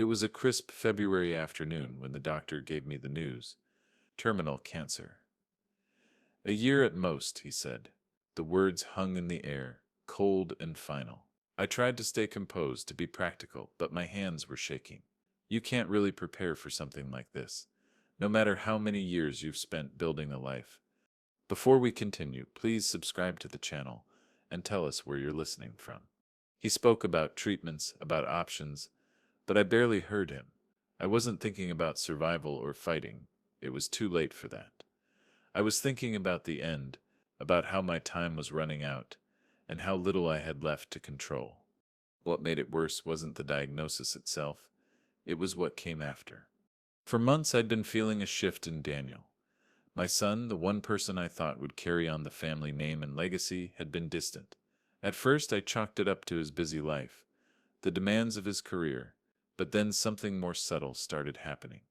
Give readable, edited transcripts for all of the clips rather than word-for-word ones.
It was a crisp February afternoon when the doctor gave me the news. Terminal cancer. A year at most, he said. The words hung in the air, cold and final. I tried to stay composed, to be practical, but my hands were shaking. You can't really prepare for something like this, no matter how many years you've spent building a life. Before we continue, please subscribe to the channel and tell us where you're listening from. He spoke about treatments, about options, but I barely heard him. I wasn't thinking about survival or fighting. It was too late for that. I was thinking about the end, about how my time was running out, and how little I had left to control. What made it worse wasn't the diagnosis itself, it was what came after. For months I'd been feeling a shift in Daniel. My son, the one person I thought would carry on the family name and legacy, had been distant. At first I chalked it up to his busy life, the demands of his career, but then something more subtle started happening.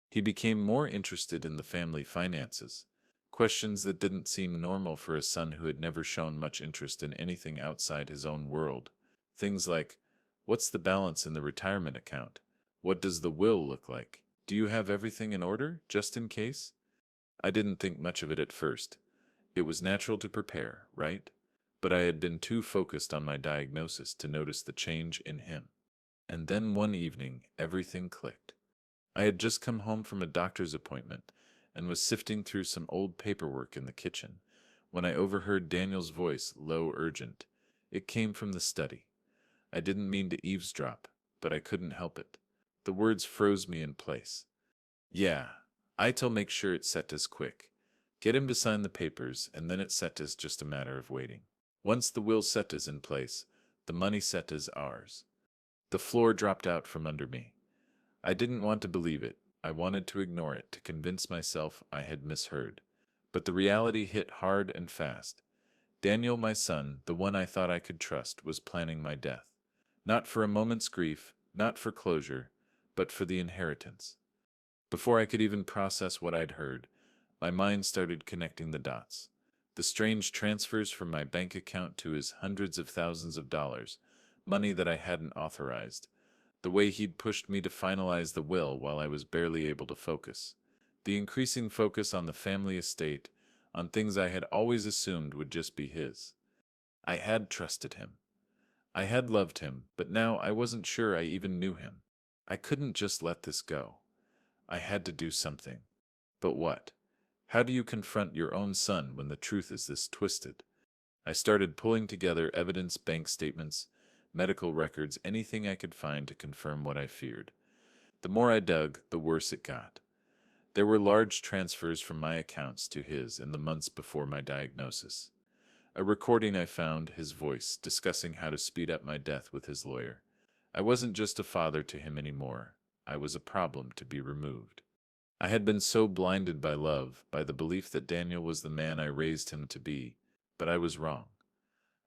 He became more interested in the family finances, questions that didn't seem normal for a son who had never shown much interest in anything outside his own world. Things like, what's the balance in the retirement account? What does the will look like? Do you have everything in order, just in case? I didn't think much of it at first. It was natural to prepare, right? But I had been too focused on my diagnosis to notice the change in him. And then one evening, everything clicked. I had just come home from a doctor's appointment and was sifting through some old paperwork in the kitchen when I overheard Daniel's voice, low, urgent. It came from the study. I didn't mean to eavesdrop, but I couldn't help it. The words froze me in place. Yeah, I'll make sure it's set as quick. Get him to sign the papers, and then it's set as just a matter of waiting. Once the will set is in place, the money set is ours. The floor dropped out from under me. I didn't want to believe it. I wanted to ignore it, to convince myself I had misheard. But the reality hit hard and fast. Daniel, my son, the one I thought I could trust, was planning my death. Not for a moment's grief, not for closure, but for the inheritance. Before I could even process what I'd heard, my mind started connecting the dots. The strange transfers from my bank account to his hundreds of thousands of dollars, money that I hadn't authorized. The way he'd pushed me to finalize the will while I was barely able to focus. The increasing focus on the family estate, on things I had always assumed would just be his. I had trusted him. I had loved him, but now I wasn't sure I even knew him. I couldn't just let this go. I had to do something. But what? How do you confront your own son when the truth is this twisted? I started pulling together evidence, bank statements, medical records, anything I could find to confirm what I feared. The more I dug, the worse it got. There were large transfers from my accounts to his in the months before my diagnosis. A recording I found, his voice, discussing how to speed up my death with his lawyer. I wasn't just a father to him anymore. I was a problem to be removed. I had been so blinded by love, by the belief that Daniel was the man I raised him to be, but I was wrong.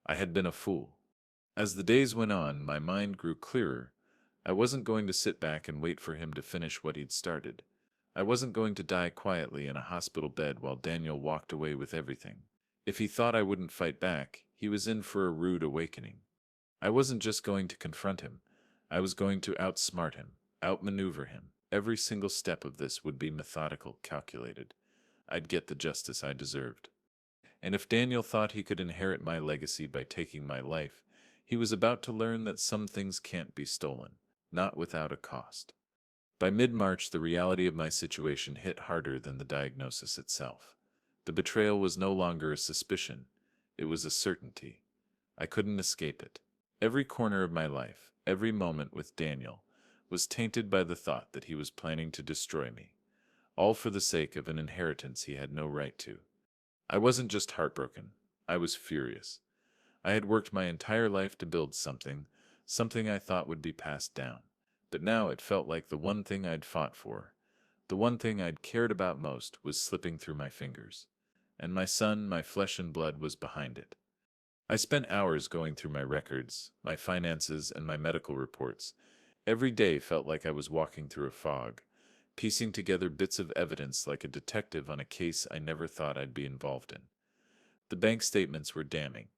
I had been a fool. As the days went on, my mind grew clearer. I wasn't going to sit back and wait for him to finish what he'd started. I wasn't going to die quietly in a hospital bed while Daniel walked away with everything. If he thought I wouldn't fight back, he was in for a rude awakening. I wasn't just going to confront him. I was going to outsmart him, outmaneuver him. Every single step of this would be methodical, calculated. I'd get the justice I deserved. And if Daniel thought he could inherit my legacy by taking my life, he was about to learn that some things can't be stolen, not without a cost. By mid-March, the reality of my situation hit harder than the diagnosis itself. The betrayal was no longer a suspicion, it was a certainty. I couldn't escape it. Every corner of my life, every moment with Daniel, was tainted by the thought that he was planning to destroy me, all for the sake of an inheritance he had no right to. I wasn't just heartbroken, I was furious. I had worked my entire life to build something, something I thought would be passed down. But now it felt like the one thing I'd fought for, the one thing I'd cared about most, was slipping through my fingers. And my son, my flesh and blood, was behind it. I spent hours going through my records, my finances, and my medical reports. Every day felt like I was walking through a fog, piecing together bits of evidence like a detective on a case I never thought I'd be involved in. The bank statements were damning,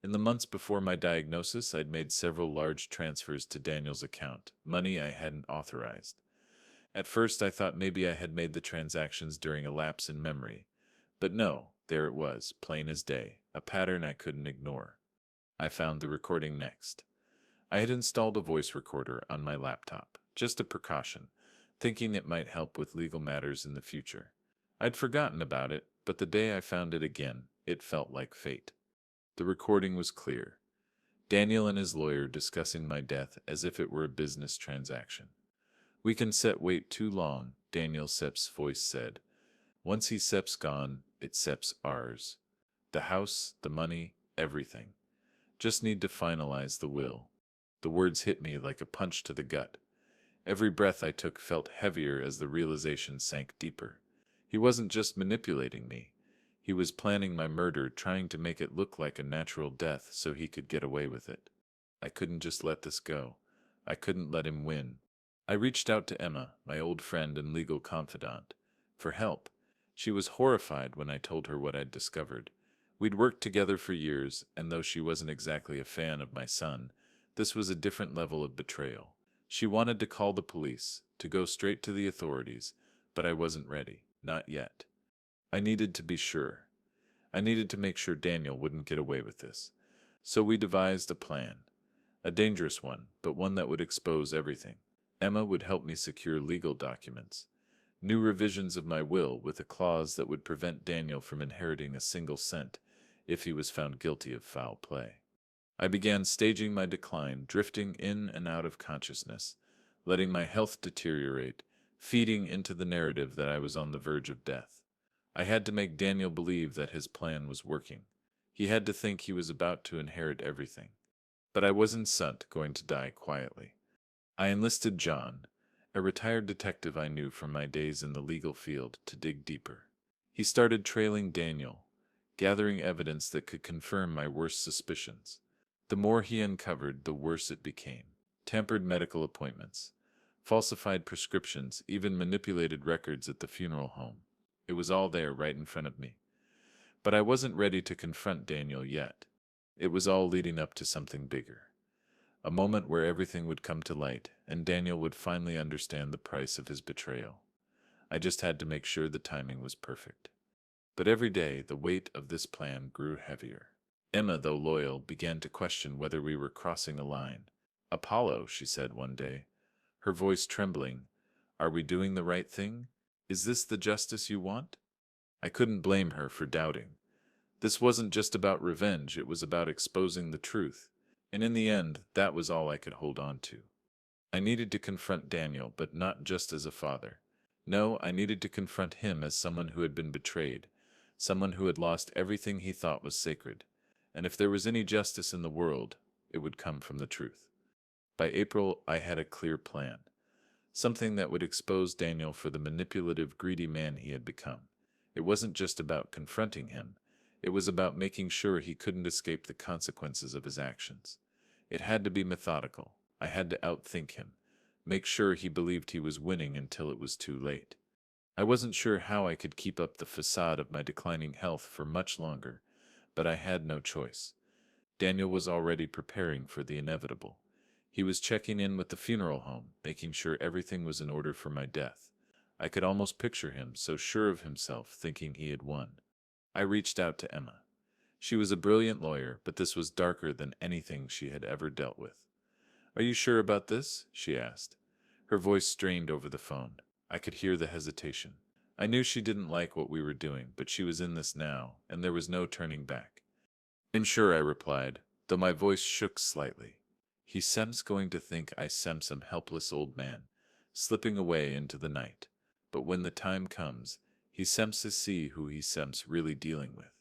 In the months before my diagnosis, I'd made several large transfers to Daniel's account, money I hadn't authorized. At first, I thought maybe I had made the transactions during a lapse in memory. But no, there it was, plain as day, a pattern I couldn't ignore. I found the recording next. I had installed a voice recorder on my laptop, just a precaution, thinking it might help with legal matters in the future. I'd forgotten about it, but the day I found it again, it felt like fate. The recording was clear. Daniel and his lawyer discussing my death as if it were a business transaction. "We can set wait too long," Daniel Sepp's voice said. "Once he Sepp's gone, it's Sepp's ours. The house, the money, everything. Just need to finalize the will." The words hit me like a punch to the gut. Every breath I took felt heavier as the realization sank deeper. He wasn't just manipulating me. He was planning my murder, trying to make it look like a natural death so he could get away with it. I couldn't just let this go. I couldn't let him win. I reached out to Emma, my old friend and legal confidant, for help. She was horrified when I told her what I'd discovered. We'd worked together for years, and though she wasn't exactly a fan of my son, this was a different level of betrayal. She wanted to call the police, to go straight to the authorities, but I wasn't ready. Not yet. I needed to be sure. I needed to make sure Daniel wouldn't get away with this. So we devised a plan. A dangerous one, but one that would expose everything. Emma would help me secure legal documents. New revisions of my will with a clause that would prevent Daniel from inheriting a single cent if he was found guilty of foul play. I began staging my decline, drifting in and out of consciousness, letting my health deteriorate, feeding into the narrative that I was on the verge of death. I had to make Daniel believe that his plan was working. He had to think he was about to inherit everything. But I wasn't going to die quietly. I enlisted John, a retired detective I knew from my days in the legal field, to dig deeper. He started trailing Daniel, gathering evidence that could confirm my worst suspicions. The more he uncovered, the worse it became. Tampered medical appointments, falsified prescriptions, even manipulated records at the funeral home. It was all there right in front of me. But I wasn't ready to confront Daniel yet. It was all leading up to something bigger. A moment where everything would come to light, and Daniel would finally understand the price of his betrayal. I just had to make sure the timing was perfect. But every day, the weight of this plan grew heavier. Emma, though loyal, began to question whether we were crossing a line. "Apollo," she said one day, her voice trembling, "are we doing the right thing? Is this the justice you want?" I couldn't blame her for doubting. This wasn't just about revenge, it was about exposing the truth. And in the end, that was all I could hold on to. I needed to confront Daniel, but not just as a father. No, I needed to confront him as someone who had been betrayed, someone who had lost everything he thought was sacred. And if there was any justice in the world, it would come from the truth. By April, I had a clear plan. Something that would expose Daniel for the manipulative, greedy man he had become. It wasn't just about confronting him. It was about making sure he couldn't escape the consequences of his actions. It had to be methodical. I had to outthink him, make sure he believed he was winning until it was too late. I wasn't sure how I could keep up the facade of my declining health for much longer, but I had no choice. Daniel was already preparing for the inevitable. He was checking in with the funeral home, making sure everything was in order for my death. I could almost picture him, so sure of himself, thinking he had won. I reached out to Emma. She was a brilliant lawyer, but this was darker than anything she had ever dealt with. "Are you sure about this?" she asked. Her voice strained over the phone. I could hear the hesitation. I knew she didn't like what we were doing, but she was in this now, and there was no turning back. "I'm sure," I replied, though my voice shook slightly. "He seems going to think I am some helpless old man, slipping away into the night. But when the time comes, he seems to see who he seems really dealing with."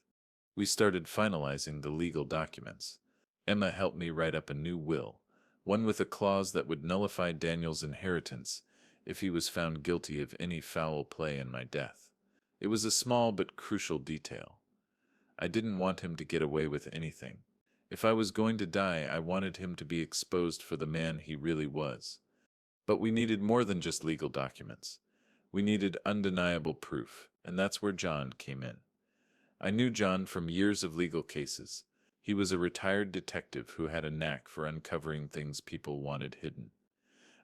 We started finalizing the legal documents. Emma helped me write up a new will, one with a clause that would nullify Daniel's inheritance if he was found guilty of any foul play in my death. It was a small but crucial detail. I didn't want him to get away with anything. If I was going to die, I wanted him to be exposed for the man he really was. But we needed more than just legal documents. We needed undeniable proof, and that's where John came in. I knew John from years of legal cases. He was a retired detective who had a knack for uncovering things people wanted hidden.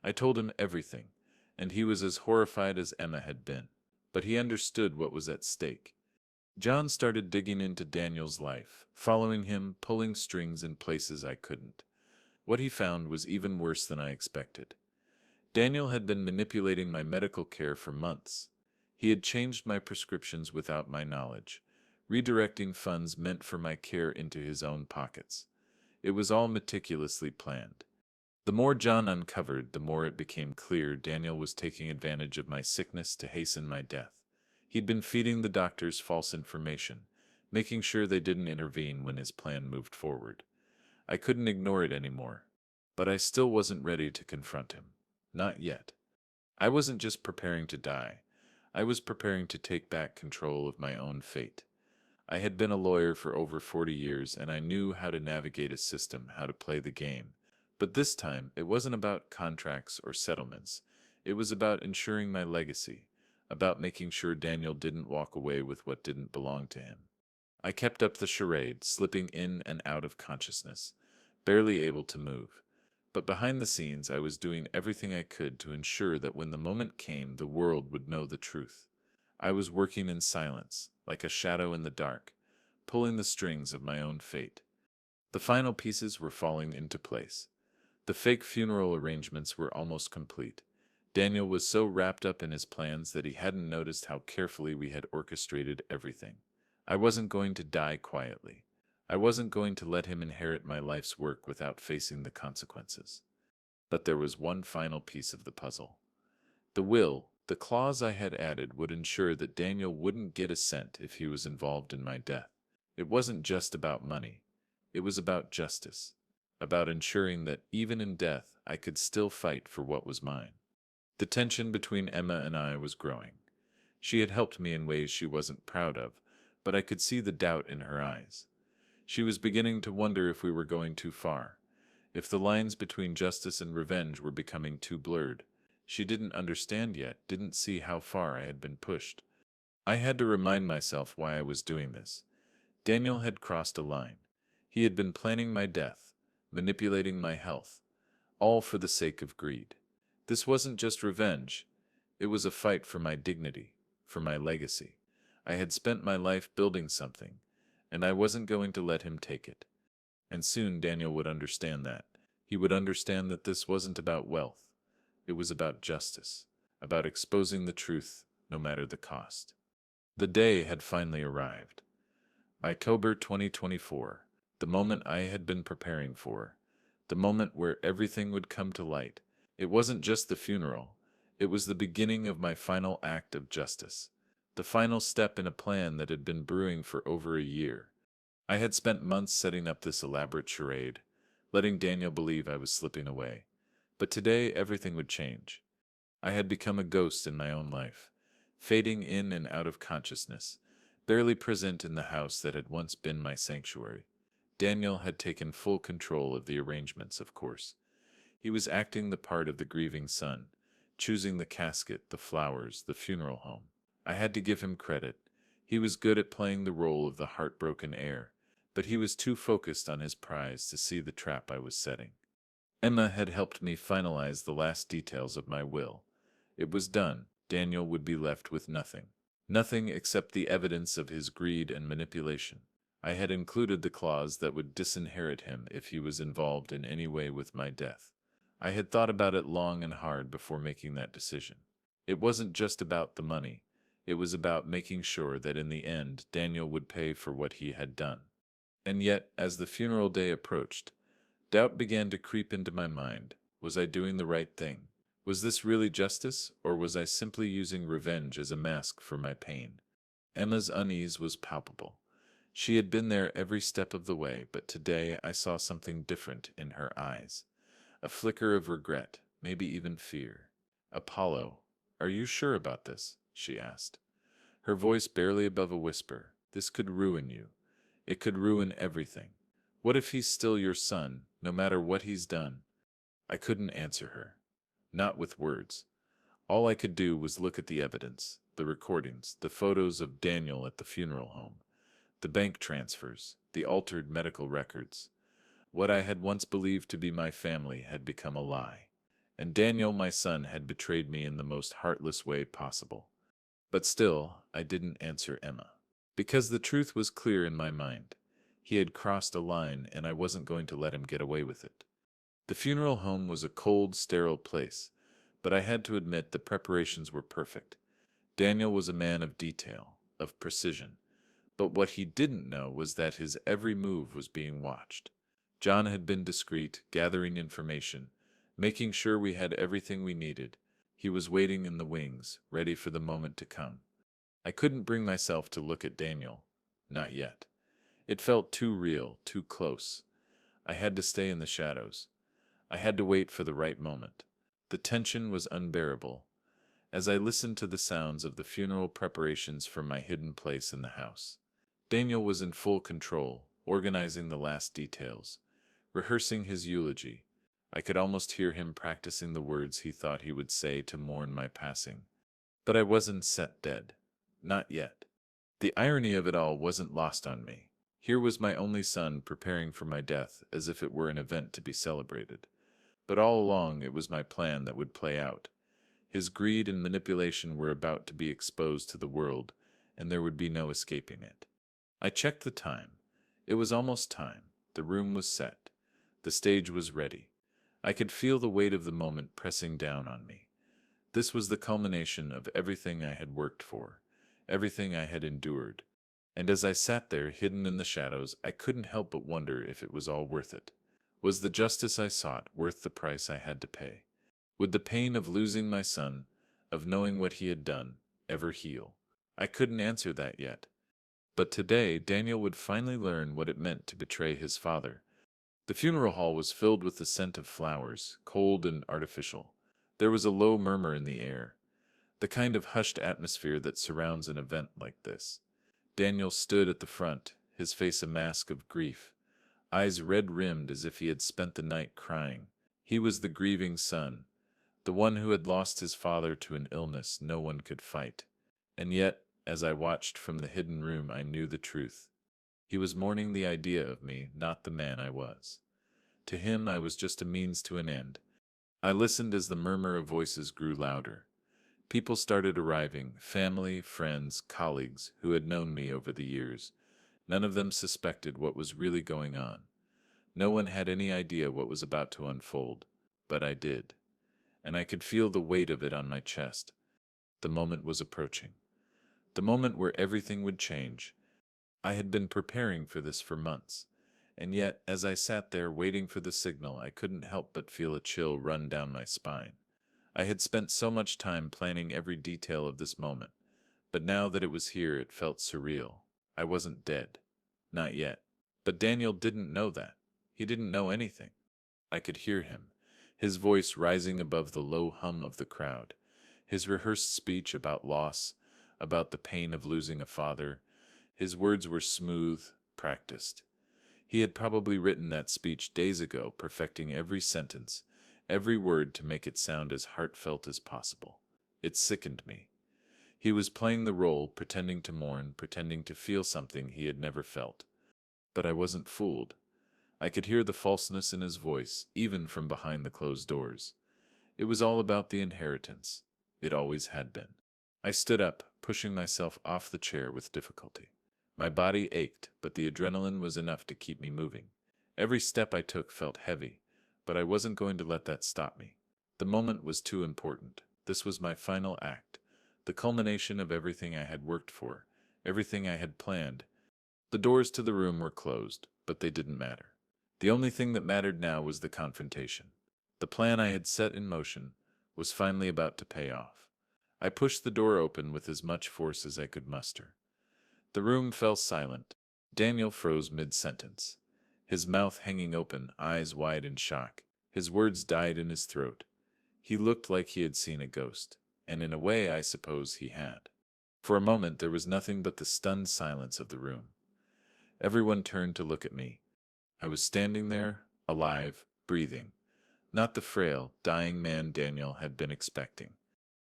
I told him everything, and he was as horrified as Emma had been. But he understood what was at stake. John started digging into Daniel's life, following him, pulling strings in places I couldn't. What he found was even worse than I expected. Daniel had been manipulating my medical care for months. He had changed my prescriptions without my knowledge, redirecting funds meant for my care into his own pockets. It was all meticulously planned. The more John uncovered, the more it became clear Daniel was taking advantage of my sickness to hasten my death. He'd been feeding the doctors false information, making sure they didn't intervene when his plan moved forward. I couldn't ignore it anymore, but I still wasn't ready to confront him. Not yet. I wasn't just preparing to die. I was preparing to take back control of my own fate. I had been a lawyer for over 40 years, and I knew how to navigate a system, how to play the game. But this time, it wasn't about contracts or settlements. It was about ensuring my legacy, about making sure Daniel didn't walk away with what didn't belong to him. I kept up the charade, slipping in and out of consciousness, barely able to move. But behind the scenes, I was doing everything I could to ensure that when the moment came, the world would know the truth. I was working in silence, like a shadow in the dark, pulling the strings of my own fate. The final pieces were falling into place. The fake funeral arrangements were almost complete. Daniel was so wrapped up in his plans that he hadn't noticed how carefully we had orchestrated everything. I wasn't going to die quietly. I wasn't going to let him inherit my life's work without facing the consequences. But there was one final piece of the puzzle. The will, the clause I had added, would ensure that Daniel wouldn't get a cent if he was involved in my death. It wasn't just about money. It was about justice, about ensuring that even in death I could still fight for what was mine. The tension between Emma and I was growing. She had helped me in ways she wasn't proud of, but I could see the doubt in her eyes. She was beginning to wonder if we were going too far, if the lines between justice and revenge were becoming too blurred. She didn't understand yet, didn't see how far I had been pushed. I had to remind myself why I was doing this. Daniel had crossed a line. He had been planning my death, manipulating my health, all for the sake of greed. This wasn't just revenge. It was a fight for my dignity, for my legacy. I had spent my life building something, and I wasn't going to let him take it. And soon Daniel would understand that. He would understand that this wasn't about wealth. It was about justice, about exposing the truth, no matter the cost. The day had finally arrived. October 2024, the moment I had been preparing for, the moment where everything would come to light. It wasn't just the funeral, it was the beginning of my final act of justice, the final step in a plan that had been brewing for over a year. I had spent months setting up this elaborate charade, letting Daniel believe I was slipping away. But today everything would change. I had become a ghost in my own life, fading in and out of consciousness, barely present in the house that had once been my sanctuary. Daniel had taken full control of the arrangements, of course. He was acting the part of the grieving son, choosing the casket, the flowers, the funeral home. I had to give him credit. He was good at playing the role of the heartbroken heir, but he was too focused on his prize to see the trap I was setting. Emma had helped me finalize the last details of my will. It was done. Daniel would be left with nothing. Nothing except the evidence of his greed and manipulation. I had included the clause that would disinherit him if he was involved in any way with my death. I had thought about it long and hard before making that decision. It wasn't just about the money. It was about making sure that in the end Daniel would pay for what he had done. And yet, as the funeral day approached, doubt began to creep into my mind. Was I doing the right thing? Was this really justice, or was I simply using revenge as a mask for my pain? Emma's unease was palpable. She had been there every step of the way, but today I saw something different in her eyes. A flicker of regret, maybe even fear. "Apollo, are you sure about this?" she asked. Her voice barely above a whisper. "This could ruin you. It could ruin everything. What if he's still your son, no matter what he's done?" I couldn't answer her. Not with words. All I could do was look at the evidence, the recordings, the photos of Daniel at the funeral home. The bank transfers, the altered medical records. What I had once believed to be my family had become a lie. And Daniel, my son, had betrayed me in the most heartless way possible. But still, I didn't answer Emma. Because the truth was clear in my mind. He had crossed a line, and I wasn't going to let him get away with it. The funeral home was a cold, sterile place, but I had to admit the preparations were perfect. Daniel was a man of detail, of precision. But what he didn't know was that his every move was being watched. John had been discreet, gathering information, making sure we had everything we needed. He was waiting in the wings, ready for the moment to come. I couldn't bring myself to look at Daniel. Not yet. It felt too real, too close. I had to stay in the shadows. I had to wait for the right moment. The tension was unbearable. As I listened to the sounds of the funeral preparations from my hidden place in the house, Daniel was in full control, organizing the last details, rehearsing his eulogy. I could almost hear him practicing the words he thought he would say to mourn my passing. But I wasn't set dead. Not yet. The irony of it all wasn't lost on me. Here was my only son preparing for my death as if it were an event to be celebrated. But all along it was my plan that would play out. His greed and manipulation were about to be exposed to the world, and there would be no escaping it. I checked the time. It was almost time. The room was set. The stage was ready. I could feel the weight of the moment pressing down on me. This was the culmination of everything I had worked for, everything I had endured. And as I sat there, hidden in the shadows, I couldn't help but wonder if it was all worth it. Was the justice I sought worth the price I had to pay? Would the pain of losing my son, of knowing what he had done, ever heal? I couldn't answer that yet. But today, Daniel would finally learn what it meant to betray his father. The funeral hall was filled with the scent of flowers, cold and artificial. There was a low murmur in the air, the kind of hushed atmosphere that surrounds an event like this. Daniel stood at the front, his face a mask of grief, eyes red-rimmed as if he had spent the night crying. He was the grieving son, the one who had lost his father to an illness no one could fight. And yet, as I watched from the hidden room, I knew the truth. He was mourning the idea of me, not the man I was. To him, I was just a means to an end. I listened as the murmur of voices grew louder. People started arriving, family, friends, colleagues who had known me over the years. None of them suspected what was really going on. No one had any idea what was about to unfold, but I did. And I could feel the weight of it on my chest. The moment was approaching. The moment where everything would change. I had been preparing for this for months. And yet, as I sat there waiting for the signal, I couldn't help but feel a chill run down my spine. I had spent so much time planning every detail of this moment, but now that it was here, it felt surreal. I wasn't dead. Not yet. But Daniel didn't know that. He didn't know anything. I could hear him, his voice rising above the low hum of the crowd, his rehearsed speech about loss, about the pain of losing a father. His words were smooth, practiced. He had probably written that speech days ago, perfecting every sentence, every word to make it sound as heartfelt as possible. It sickened me. He was playing the role, pretending to mourn, pretending to feel something he had never felt. But I wasn't fooled. I could hear the falseness in his voice, even from behind the closed doors. It was all about the inheritance. It always had been. I stood up, pushing myself off the chair with difficulty. My body ached, but the adrenaline was enough to keep me moving. Every step I took felt heavy, but I wasn't going to let that stop me. The moment was too important. This was my final act, the culmination of everything I had worked for, everything I had planned. The doors to the room were closed, but they didn't matter. The only thing that mattered now was the confrontation. The plan I had set in motion was finally about to pay off. I pushed the door open with as much force as I could muster. The room fell silent. Daniel froze mid-sentence, his mouth hanging open, eyes wide in shock. His words died in his throat. He looked like he had seen a ghost, and in a way I suppose he had. For a moment there was nothing but the stunned silence of the room. Everyone turned to look at me. I was standing there, alive, breathing, not the frail, dying man Daniel had been expecting.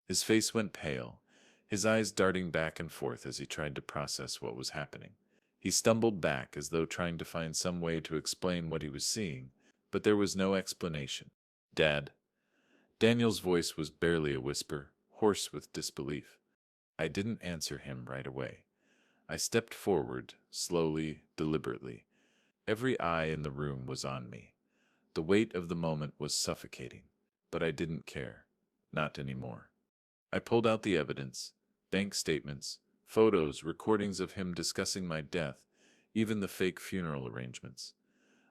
His face went pale, his eyes darting back and forth as he tried to process what was happening. He stumbled back as though trying to find some way to explain what he was seeing, but there was no explanation. Dad. Daniel's voice was barely a whisper, hoarse with disbelief. I didn't answer him right away. I stepped forward, slowly, deliberately. Every eye in the room was on me. The weight of the moment was suffocating, but I didn't care. Not anymore. I pulled out the evidence, bank statements, photos, recordings of him discussing my death, even the fake funeral arrangements.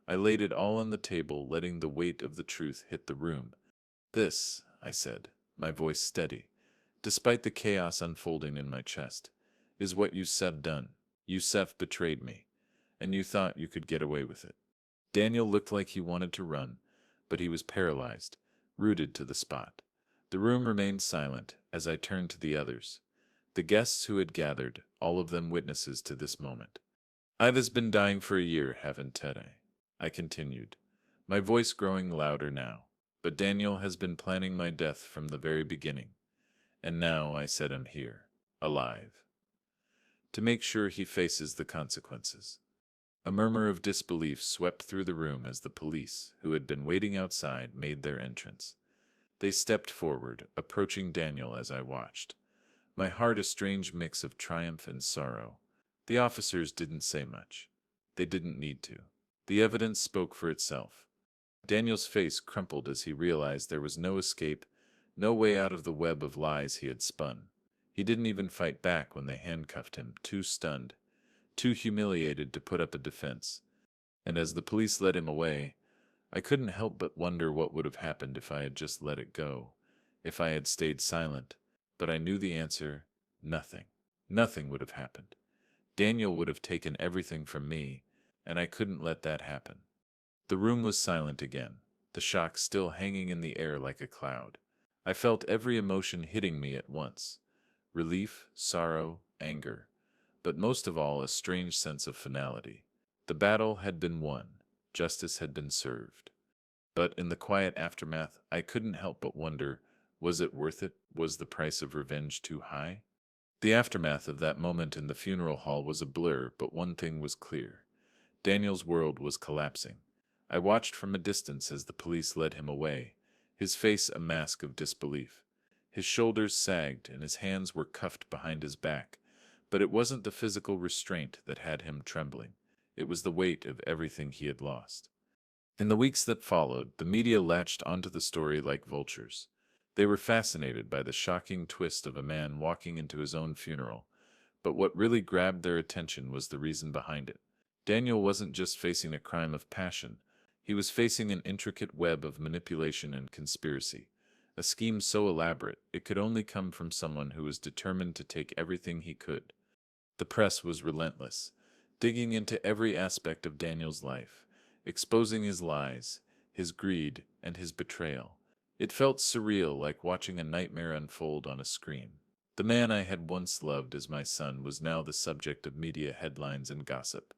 I laid it all on the table, letting the weight of the truth hit the room. This, I said, my voice steady, despite the chaos unfolding in my chest, is what Yusef done. Yusef betrayed me, and you thought you could get away with it. Daniel looked like he wanted to run, but he was paralyzed, rooted to the spot. The room remained silent as I turned to the others, the guests who had gathered, all of them witnesses to this moment. I've been dying for a year, haven't I continued, my voice growing louder now. But Daniel has been planning my death from the very beginning. And now, I said, I'm here, alive, to make sure he faces the consequences. A murmur of disbelief swept through the room as the police, who had been waiting outside, made their entrance. They stepped forward, approaching Daniel as I watched. My heart a strange mix of triumph and sorrow. The officers didn't say much. They didn't need to. The evidence spoke for itself. Daniel's face crumpled as he realized there was no escape, no way out of the web of lies he had spun. He didn't even fight back when they handcuffed him, too stunned, too humiliated to put up a defense. And as the police led him away, I couldn't help but wonder what would have happened if I had just let it go, if I had stayed silent. But I knew the answer: nothing. Nothing would have happened. Daniel would have taken everything from me, and I couldn't let that happen. The room was silent again, the shock still hanging in the air like a cloud. I felt every emotion hitting me at once: relief, sorrow, anger, but most of all a strange sense of finality. The battle had been won, justice had been served. But in the quiet aftermath, I couldn't help but wonder, was it worth it? Was the price of revenge too high? The aftermath of that moment in the funeral hall was a blur, but one thing was clear. Daniel's world was collapsing. I watched from a distance as the police led him away, his face a mask of disbelief. His shoulders sagged and his hands were cuffed behind his back, but it wasn't the physical restraint that had him trembling. It was the weight of everything he had lost. In the weeks that followed, the media latched onto the story like vultures. They were fascinated by the shocking twist of a man walking into his own funeral, but what really grabbed their attention was the reason behind it. Daniel wasn't just facing a crime of passion, he was facing an intricate web of manipulation and conspiracy, a scheme so elaborate it could only come from someone who was determined to take everything he could. The press was relentless, digging into every aspect of Daniel's life, exposing his lies, his greed, and his betrayal. It felt surreal, like watching a nightmare unfold on a screen. The man I had once loved as my son was now the subject of media headlines and gossip,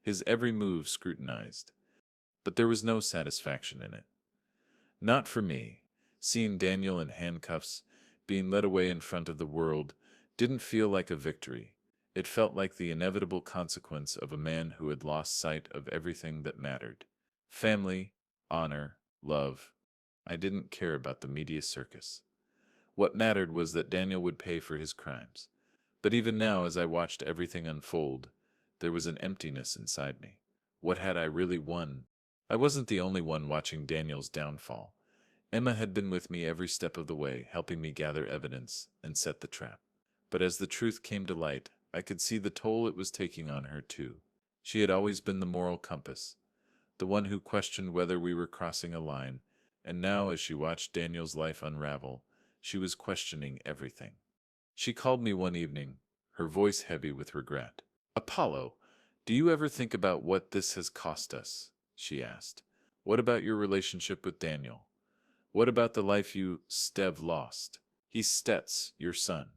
his every move scrutinized. But there was no satisfaction in it. Not for me. Seeing Daniel in handcuffs, being led away in front of the world, didn't feel like a victory. It felt like the inevitable consequence of a man who had lost sight of everything that mattered. Family, honor, love. I didn't care about the media circus. What mattered was that Daniel would pay for his crimes. But even now, as I watched everything unfold, there was an emptiness inside me. What had I really won? I wasn't the only one watching Daniel's downfall. Emma had been with me every step of the way, helping me gather evidence and set the trap. But as the truth came to light, I could see the toll it was taking on her too. She had always been the moral compass, the one who questioned whether we were crossing a line, and now as she watched Daniel's life unravel, she was questioning everything. She called me one evening, her voice heavy with regret. "Apollo, do you ever think about what this has cost us?" she asked. "What about your relationship with Daniel? What about the life you, Stev, lost? He's Stet's, your son.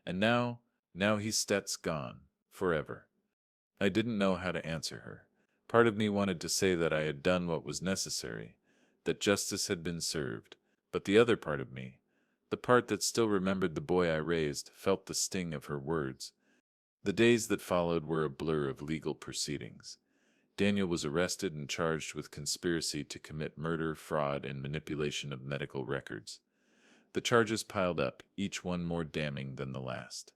And now he's Stet's gone, forever." I didn't know how to answer her. Part of me wanted to say that I had done what was necessary, that justice had been served, but the other part of me, the part that still remembered the boy I raised, felt the sting of her words. The days that followed were a blur of legal proceedings. Daniel was arrested and charged with conspiracy to commit murder, fraud, and manipulation of medical records. The charges piled up, each one more damning than the last.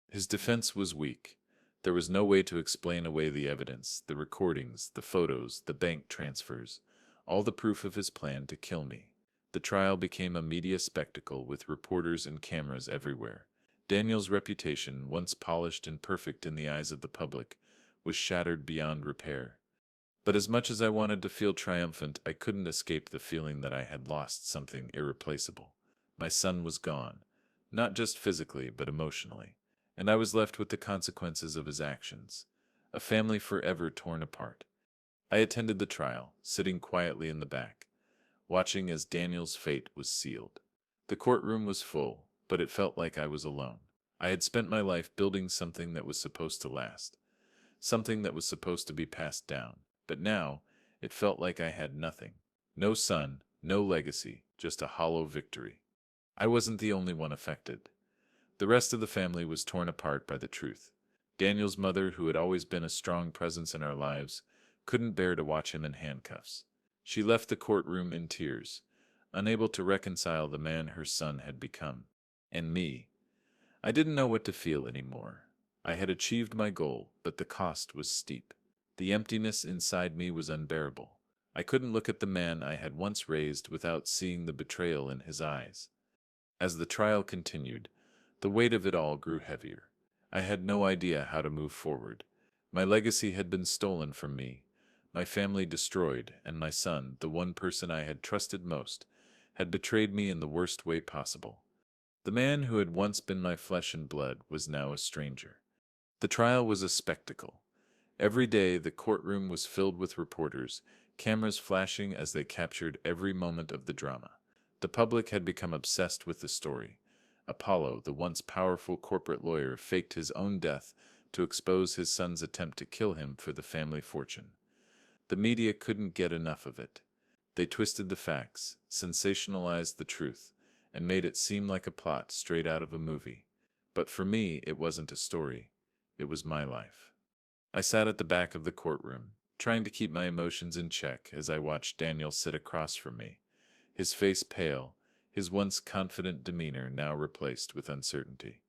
His defense was weak. There was no way to explain away the evidence, the recordings, the photos, the bank transfers, all the proof of his plan to kill me. The trial became a media spectacle with reporters and cameras everywhere. Daniel's reputation, once polished and perfect in the eyes of the public, was shattered beyond repair. But as much as I wanted to feel triumphant, I couldn't escape the feeling that I had lost something irreplaceable. My son was gone, not just physically, but emotionally, and I was left with the consequences of his actions. A family forever torn apart. I attended the trial, sitting quietly in the back, watching as Daniel's fate was sealed. The courtroom was full, but it felt like I was alone. I had spent my life building something that was supposed to last, something that was supposed to be passed down. But now, it felt like I had nothing. No son, no legacy, just a hollow victory. I wasn't the only one affected. The rest of the family was torn apart by the truth. Daniel's mother, who had always been a strong presence in our lives, couldn't bear to watch him in handcuffs. She left the courtroom in tears, unable to reconcile the man her son had become. And me. I didn't know what to feel anymore. I had achieved my goal, but the cost was steep. The emptiness inside me was unbearable. I couldn't look at the man I had once raised without seeing the betrayal in his eyes. As the trial continued, the weight of it all grew heavier. I had no idea how to move forward. My legacy had been stolen from me, my family destroyed, and my son, the one person I had trusted most, had betrayed me in the worst way possible. The man who had once been my flesh and blood was now a stranger. The trial was a spectacle. Every day the courtroom was filled with reporters, cameras flashing as they captured every moment of the drama. The public had become obsessed with the story. Apollo, the once powerful corporate lawyer, faked his own death to expose his son's attempt to kill him for the family fortune. The media couldn't get enough of it. They twisted the facts, sensationalized the truth, and made it seem like a plot straight out of a movie. But for me, it wasn't a story. It was my life. I sat at the back of the courtroom, trying to keep my emotions in check as I watched Daniel sit across from me, his face pale, his once confident demeanor now replaced with uncertainty.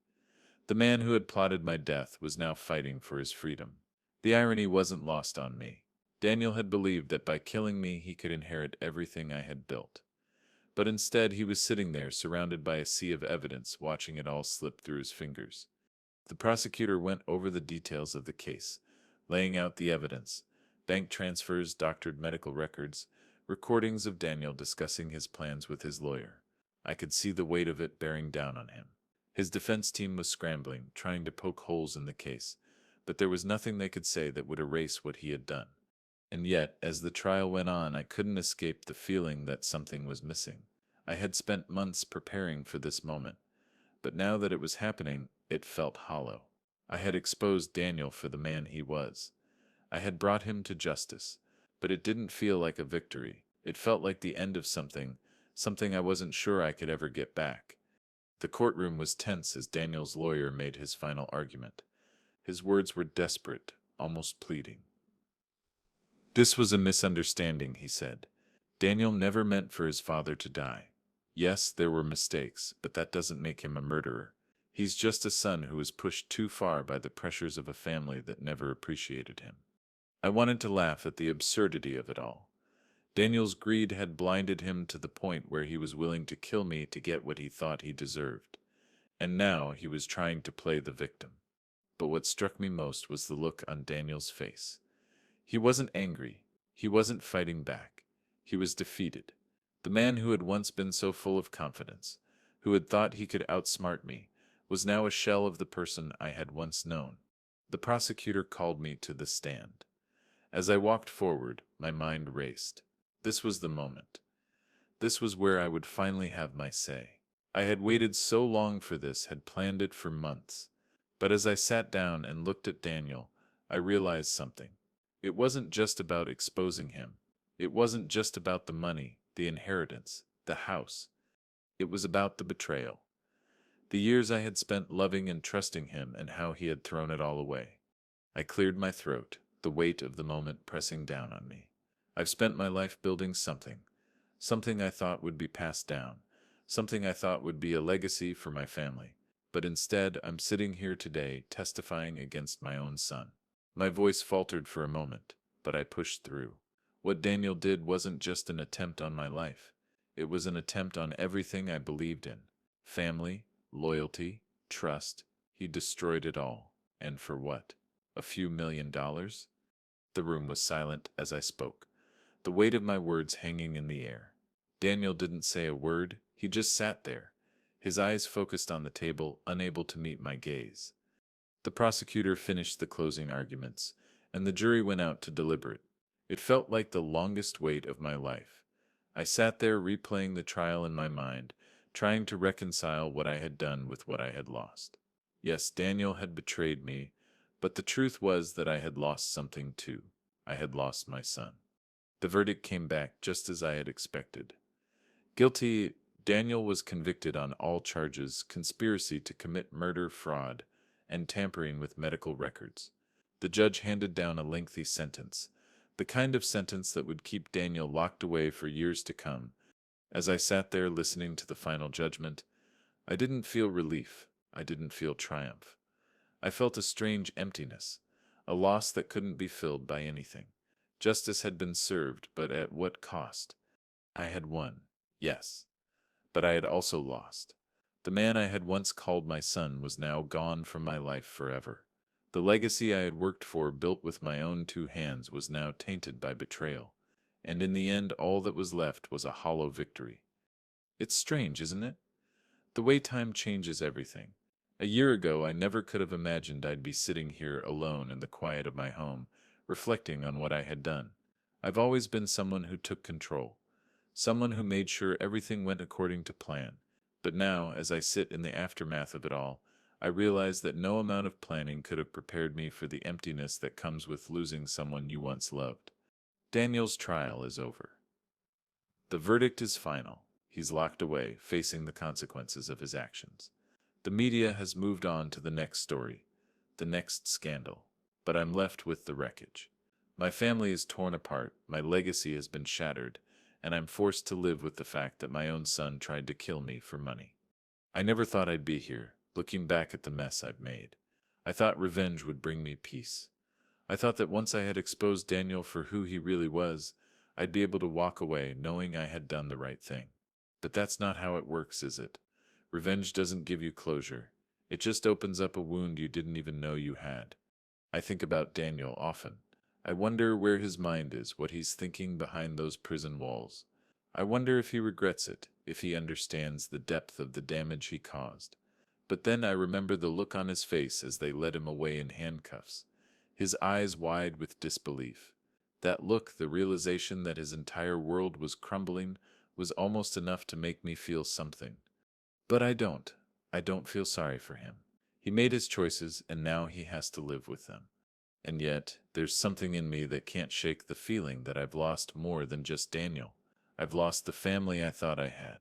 The man who had plotted my death was now fighting for his freedom. The irony wasn't lost on me. Daniel had believed that by killing me he could inherit everything I had built. But instead he was sitting there surrounded by a sea of evidence, watching it all slip through his fingers. The prosecutor went over the details of the case, laying out the evidence: bank transfers, doctored medical records, recordings of Daniel discussing his plans with his lawyer. I could see the weight of it bearing down on him. His defense team was scrambling, trying to poke holes in the case, but there was nothing they could say that would erase what he had done. And yet, as the trial went on, I couldn't escape the feeling that something was missing. I had spent months preparing for this moment, but now that it was happening, it felt hollow. I had exposed Daniel for the man he was. I had brought him to justice, but it didn't feel like a victory. It felt like the end of something, something I wasn't sure I could ever get back. The courtroom was tense as Daniel's lawyer made his final argument. His words were desperate, almost pleading. "This was a misunderstanding," he said. "Daniel never meant for his father to die. Yes, there were mistakes, but that doesn't make him a murderer. He's just a son who was pushed too far by the pressures of a family that never appreciated him." I wanted to laugh at the absurdity of it all. Daniel's greed had blinded him to the point where he was willing to kill me to get what he thought he deserved. And now he was trying to play the victim. But what struck me most was the look on Daniel's face. He wasn't angry. He wasn't fighting back. He was defeated. The man who had once been so full of confidence, who had thought he could outsmart me, was now a shell of the person I had once known. The prosecutor called me to the stand. As I walked forward, my mind raced. This was the moment. This was where I would finally have my say. I had waited so long for this, had planned it for months. But as I sat down and looked at Daniel, I realized something. It wasn't just about exposing him. It wasn't just about the money, the inheritance, the house. It was about the betrayal. The years I had spent loving and trusting him and how he had thrown it all away. I cleared my throat, the weight of the moment pressing down on me. I've spent my life building something, something I thought would be passed down, something I thought would be a legacy for my family. But instead, I'm sitting here today testifying against my own son. My voice faltered for a moment, but I pushed through. What Daniel did wasn't just an attempt on my life. It was an attempt on everything I believed in. Family, loyalty, trust. He destroyed it all. And for what? A few $1,000,000? The room was silent as I spoke, the weight of my words hanging in the air. Daniel didn't say a word, he just sat there, his eyes focused on the table, unable to meet my gaze. The prosecutor finished the closing arguments, and the jury went out to deliberate. It felt like the longest wait of my life. I sat there replaying the trial in my mind, trying to reconcile what I had done with what I had lost. Yes, Daniel had betrayed me, but the truth was that I had lost something too. I had lost my son. The verdict came back just as I had expected. Guilty, Daniel was convicted on all charges: conspiracy to commit murder, fraud, and tampering with medical records. The judge handed down a lengthy sentence, the kind of sentence that would keep Daniel locked away for years to come. As I sat there listening to the final judgment, I didn't feel relief. I didn't feel triumph. I felt a strange emptiness, a loss that couldn't be filled by anything. Justice had been served, but at what cost? I had won, yes, but I had also lost. The man I had once called my son was now gone from my life forever. The legacy I had worked for, built with my own two hands, was now tainted by betrayal. And in the end, all that was left was a hollow victory. It's strange, isn't it? The way time changes everything. A year ago, I never could have imagined I'd be sitting here alone in the quiet of my home, reflecting on what I had done. I've always been someone who took control, someone who made sure everything went according to plan. But now, as I sit in the aftermath of it all, I realize that no amount of planning could have prepared me for the emptiness that comes with losing someone you once loved. Daniel's trial is over. The verdict is final. He's locked away, facing the consequences of his actions. The media has moved on to the next story, the next scandal, but I'm left with the wreckage. My family is torn apart, my legacy has been shattered, and I'm forced to live with the fact that my own son tried to kill me for money. I never thought I'd be here, looking back at the mess I've made. I thought revenge would bring me peace. I thought that once I had exposed Daniel for who he really was, I'd be able to walk away knowing I had done the right thing. But that's not how it works, is it? Revenge doesn't give you closure. It just opens up a wound you didn't even know you had. I think about Daniel often. I wonder where his mind is, what he's thinking behind those prison walls. I wonder if he regrets it, if he understands the depth of the damage he caused. But then I remember the look on his face as they led him away in handcuffs, his eyes wide with disbelief. That look, the realization that his entire world was crumbling, was almost enough to make me feel something. But I don't. I don't feel sorry for him. He made his choices, and now he has to live with them. And yet, there's something in me that can't shake the feeling that I've lost more than just Daniel. I've lost the family I thought I had.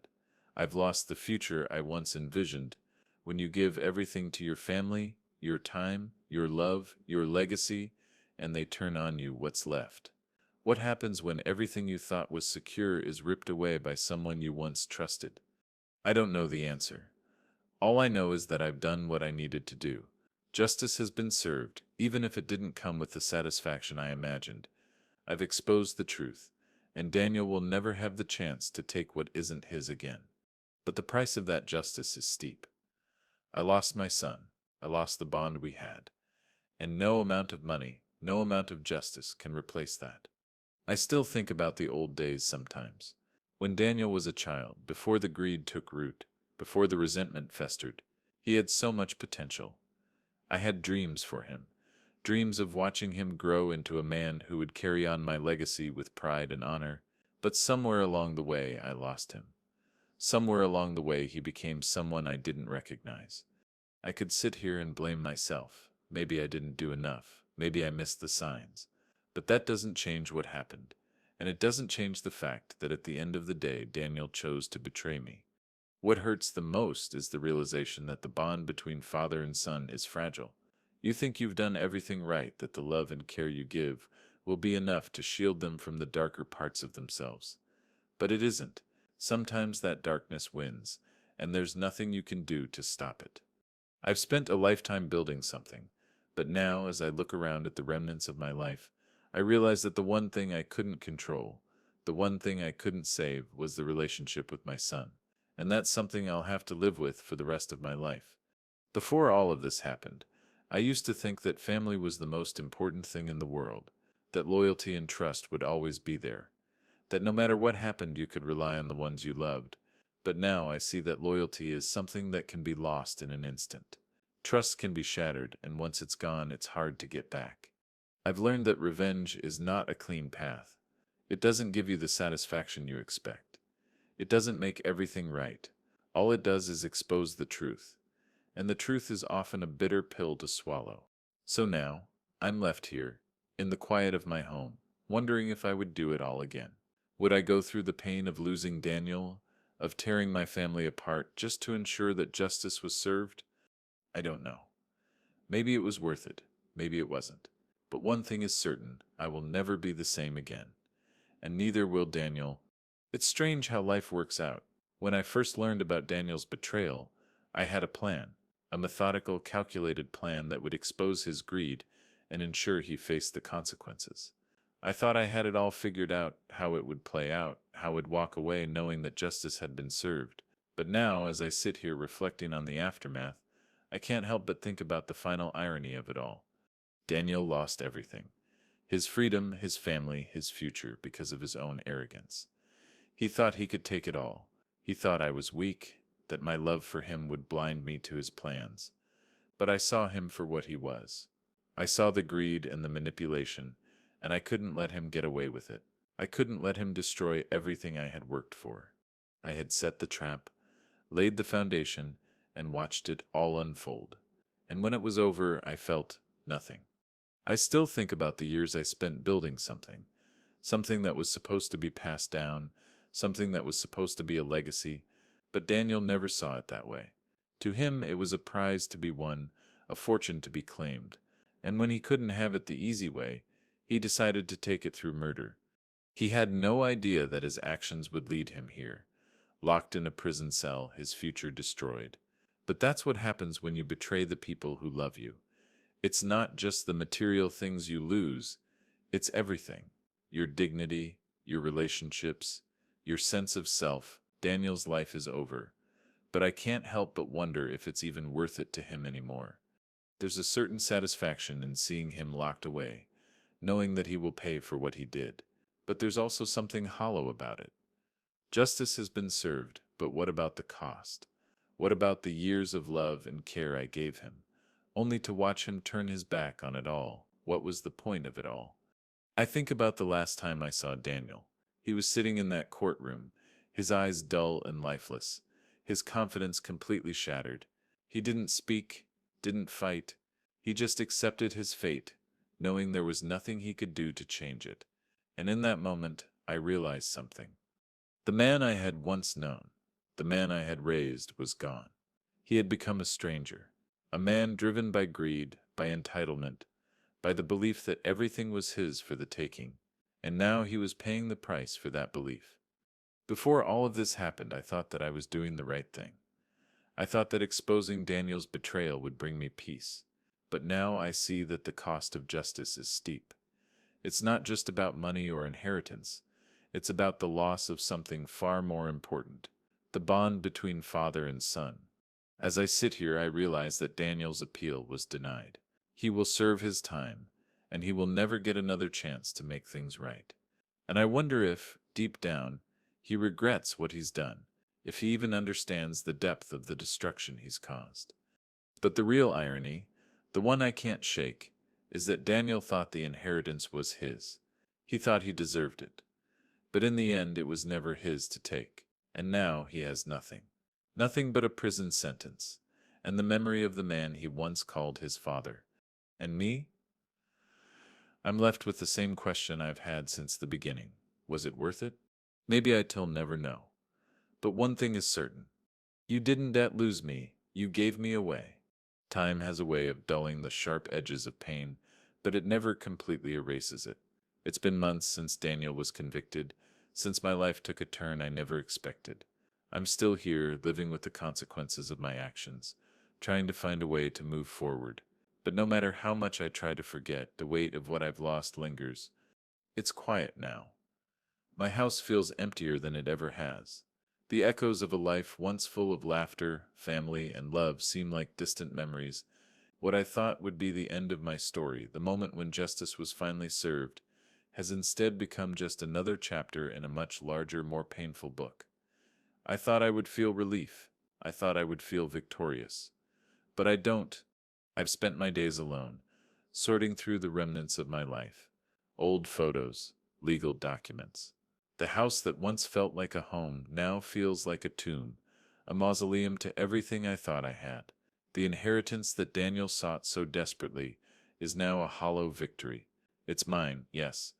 I've lost the future I once envisioned. When you give everything to your family, your time, your love, your legacy, and they turn on you, what's left? What happens when everything you thought was secure is ripped away by someone you once trusted? I don't know the answer. All I know is that I've done what I needed to do. Justice has been served, even if it didn't come with the satisfaction I imagined. I've exposed the truth, and Daniel will never have the chance to take what isn't his again. But the price of that justice is steep. I lost my son. I lost the bond we had. And no amount of money, no amount of justice can replace that. I still think about the old days sometimes. When Daniel was a child, before the greed took root, before the resentment festered, he had so much potential. I had dreams for him, dreams of watching him grow into a man who would carry on my legacy with pride and honor. But somewhere along the way, I lost him. Somewhere along the way, he became someone I didn't recognize. I could sit here and blame myself. Maybe I didn't do enough. Maybe I missed the signs. But that doesn't change what happened. And it doesn't change the fact that at the end of the day, Daniel chose to betray me. What hurts the most is the realization that the bond between father and son is fragile. You think you've done everything right, that the love and care you give will be enough to shield them from the darker parts of themselves. But it isn't. Sometimes that darkness wins, and there's nothing you can do to stop it. I've spent a lifetime building something, but now, as I look around at the remnants of my life, I realize that the one thing I couldn't control, the one thing I couldn't save, was the relationship with my son. And that's something I'll have to live with for the rest of my life. Before all of this happened, I used to think that family was the most important thing in the world, that loyalty and trust would always be there, that no matter what happened you could rely on the ones you loved. But now I see that loyalty is something that can be lost in an instant. Trust can be shattered, and once it's gone, it's hard to get back. I've learned that revenge is not a clean path. It doesn't give you the satisfaction you expect. It doesn't make everything right. All it does is expose the truth, and the truth is often a bitter pill to swallow. So now, I'm left here, in the quiet of my home, wondering if I would do it all again. Would I go through the pain of losing Daniel, of tearing my family apart just to ensure that justice was served? I don't know. Maybe it was worth it, maybe it wasn't. But one thing is certain, I will never be the same again. And neither will Daniel. It's strange how life works out. When I first learned about Daniel's betrayal, I had a plan, a methodical, calculated plan that would expose his greed and ensure he faced the consequences. I thought I had it all figured out, how it would play out, how I'd walk away knowing that justice had been served. But now, as I sit here reflecting on the aftermath, I can't help but think about the final irony of it all. Daniel lost everything. His freedom, his family, his future, because of his own arrogance. He thought he could take it all. He thought I was weak, that my love for him would blind me to his plans. But I saw him for what he was. I saw the greed and the manipulation, and I couldn't let him get away with it. I couldn't let him destroy everything I had worked for. I had set the trap, laid the foundation, and watched it all unfold. And when it was over, I felt nothing. I still think about the years I spent building something, something that was supposed to be passed down, something that was supposed to be a legacy, but Daniel never saw it that way. To him, it was a prize to be won, a fortune to be claimed, and when he couldn't have it the easy way, he decided to take it through murder. He had no idea that his actions would lead him here, locked in a prison cell, his future destroyed. But that's what happens when you betray the people who love you. It's not just the material things you lose, it's everything. Your dignity, your relationships, your sense of self. Daniel's life is over, but I can't help but wonder if it's even worth it to him anymore. There's a certain satisfaction in seeing him locked away, knowing that he will pay for what he did. But there's also something hollow about it. Justice has been served, but what about the cost? What about the years of love and care I gave him, only to watch him turn his back on it all? What was the point of it all? I think about the last time I saw Daniel. He was sitting in that courtroom, his eyes dull and lifeless, his confidence completely shattered. He didn't speak, didn't fight. He just accepted his fate, knowing there was nothing he could do to change it. And in that moment, I realized something. The man I had once known, the man I had raised, was gone. He had become a stranger, a man driven by greed, by entitlement, by the belief that everything was his for the taking, and now he was paying the price for that belief. Before all of this happened, I thought that I was doing the right thing. I thought that exposing Daniel's betrayal would bring me peace. But now I see that the cost of justice is steep. It's not just about money or inheritance. It's about the loss of something far more important, the bond between father and son. As I sit here, I realize that Daniel's appeal was denied. He will serve his time, and he will never get another chance to make things right. And I wonder if, deep down, he regrets what he's done, if he even understands the depth of the destruction he's caused. But the real irony, the one I can't shake, is that Daniel thought the inheritance was his. He thought he deserved it. But in the end, it was never his to take. And now he has nothing. Nothing but a prison sentence, and the memory of the man he once called his father. And me? I'm left with the same question I've had since the beginning. Was it worth it? Maybe I'll never know. But one thing is certain. You didn't lose me, you gave me away. Time has a way of dulling the sharp edges of pain, but it never completely erases it. It's been months since Daniel was convicted, since my life took a turn I never expected. I'm still here, living with the consequences of my actions, trying to find a way to move forward. But no matter how much I try to forget, the weight of what I've lost lingers. It's quiet now. My house feels emptier than it ever has. The echoes of a life once full of laughter, family, and love seem like distant memories. What I thought would be the end of my story, the moment when justice was finally served, has instead become just another chapter in a much larger, more painful book. I thought I would feel relief. I thought I would feel victorious. But I don't. I've spent my days alone, sorting through the remnants of my life. Old photos, legal documents. The house that once felt like a home now feels like a tomb, a mausoleum to everything I thought I had. The inheritance that Daniel sought so desperately is now a hollow victory. It's mine, yes,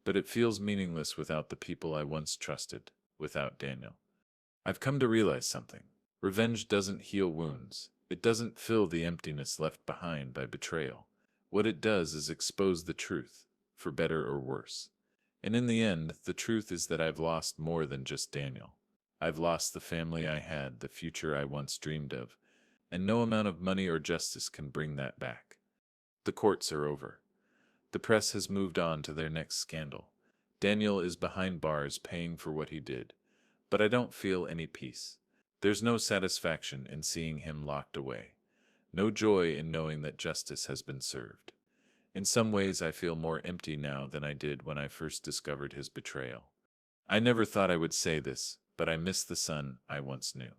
but it feels meaningless without the people I once trusted, without Daniel. I've come to realize something. Revenge doesn't heal wounds. It doesn't fill the emptiness left behind by betrayal. What it does is expose the truth, for better or worse. And in the end, the truth is that I've lost more than just Daniel. I've lost the family I had, the future I once dreamed of, and no amount of money or justice can bring that back. The courts are over. The press has moved on to their next scandal. Daniel is behind bars paying for what he did. But I don't feel any peace. There's no satisfaction in seeing him locked away. No joy in knowing that justice has been served. In some ways, I feel more empty now than I did when I first discovered his betrayal. I never thought I would say this, but I miss the son I once knew.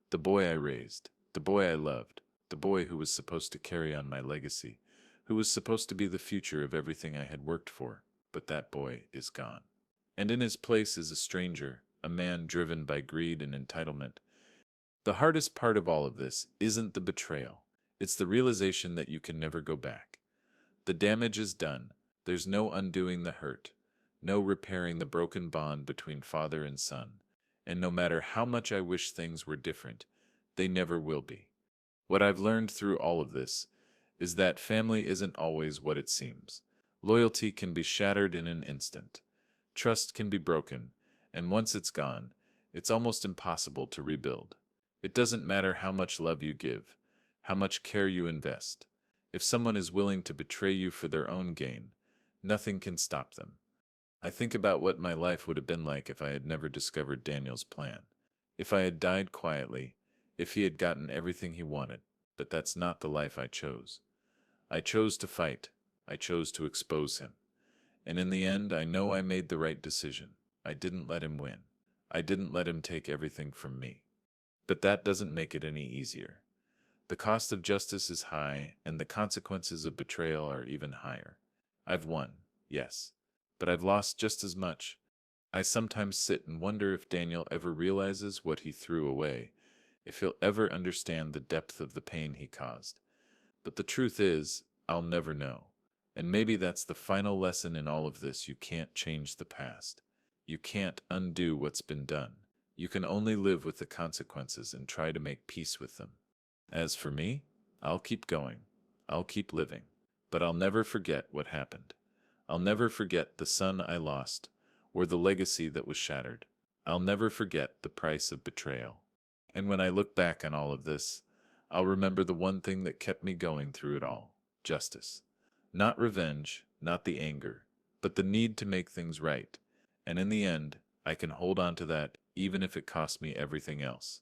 The boy I raised, the boy I loved, the boy who was supposed to carry on my legacy, who was supposed to be the future of everything I had worked for, but that boy is gone. And in his place is a stranger, a man driven by greed and entitlement. The hardest part of all of this isn't the betrayal. It's the realization that you can never go back. The damage is done. There's no undoing the hurt, no repairing the broken bond between father and son. And no matter how much I wish things were different, they never will be. What I've learned through all of this is that family isn't always what it seems. Loyalty can be shattered in an instant. Trust can be broken, and once it's gone, it's almost impossible to rebuild. It doesn't matter how much love you give, how much care you invest. If someone is willing to betray you for their own gain, nothing can stop them. I think about what my life would have been like if I had never discovered Daniel's plan. If I had died quietly, if he had gotten everything he wanted, but that's not the life I chose. I chose to fight. I chose to expose him. And in the end, I know I made the right decision. I didn't let him win. I didn't let him take everything from me. But that doesn't make it any easier. The cost of justice is high, and the consequences of betrayal are even higher. I've won, yes, but I've lost just as much. I sometimes sit and wonder if Daniel ever realizes what he threw away, if he'll ever understand the depth of the pain he caused. But the truth is, I'll never know. And maybe that's the final lesson in all of this. You can't change the past. You can't undo what's been done. You can only live with the consequences and try to make peace with them. As for me, I'll keep going. I'll keep living. But I'll never forget what happened. I'll never forget the son I lost, or the legacy that was shattered. I'll never forget the price of betrayal. And when I look back on all of this, I'll remember the one thing that kept me going through it all: justice. Not revenge, not the anger, but the need to make things right. And in the end, I can hold on to that even if it costs me everything else.